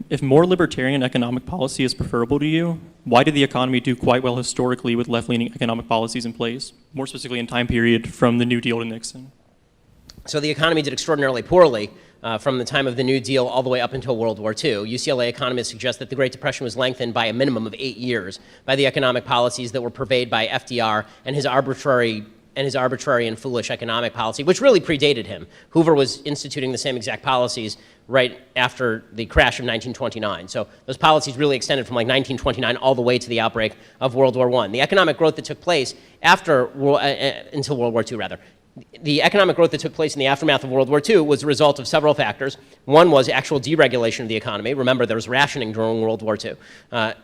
If more libertarian economic policy is preferable to you, why did the economy do quite well historically with left-leaning economic policies in place, more specifically in time period from the New Deal to Nixon? So the economy did extraordinarily poorly from the time of the New Deal all the way up until World War II. UCLA economists suggest that the Great Depression was lengthened by a minimum of 8 years by the economic policies that were purveyed by FDR and his arbitrary and foolish economic policy, which really predated him. Hoover was instituting the same exact policies right after the crash of 1929. So those policies really extended from like 1929 all the way to the outbreak of World War I. The economic growth that took place until World War II, rather. The economic growth that took place in the aftermath of World War II was a result of several factors. One was actual deregulation of the economy. Remember, there was rationing during World War II.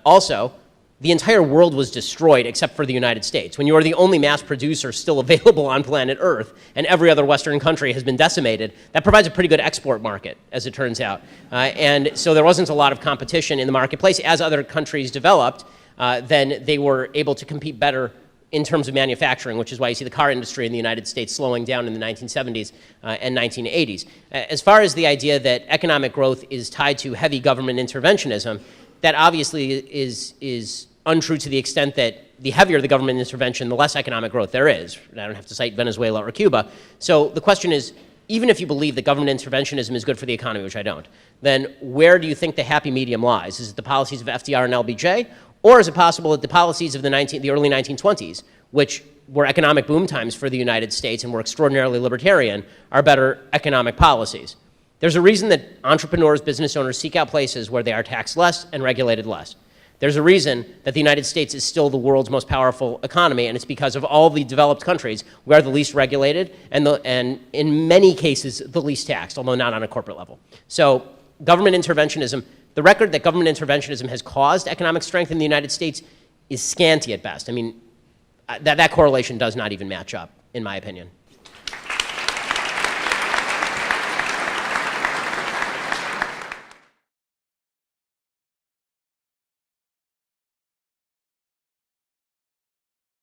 Also, the entire world was destroyed except for the United States. When you are the only mass producer still available on planet Earth and every other Western country has been decimated, that provides a pretty good export market, as it turns out. And so there wasn't a lot of competition in the marketplace. As other countries developed, then they were able to compete better in terms of manufacturing, which is why you see the car industry in the United States slowing down in the 1970s and 1980s. As far as the idea that economic growth is tied to heavy government interventionism, that obviously is untrue to the extent that the heavier the government intervention, the less economic growth there is. I don't have to cite Venezuela or Cuba. So the question is, even if you believe that government interventionism is good for the economy, which I don't, then where do you think the happy medium lies? Is it the policies of FDR and LBJ? Or is it possible that the policies of the early 1920s, which were economic boom times for the United States and were extraordinarily libertarian, are better economic policies? There's a reason that entrepreneurs, business owners seek out places where they are taxed less and regulated less. There's a reason that the United States is still the world's most powerful economy, and it's because of all the developed countries, we are the least regulated and in many cases the least taxed, although not on a corporate level. So government interventionism, the record that government interventionism has caused economic strength in the United States is scanty at best. I mean, that correlation does not even match up, in my opinion.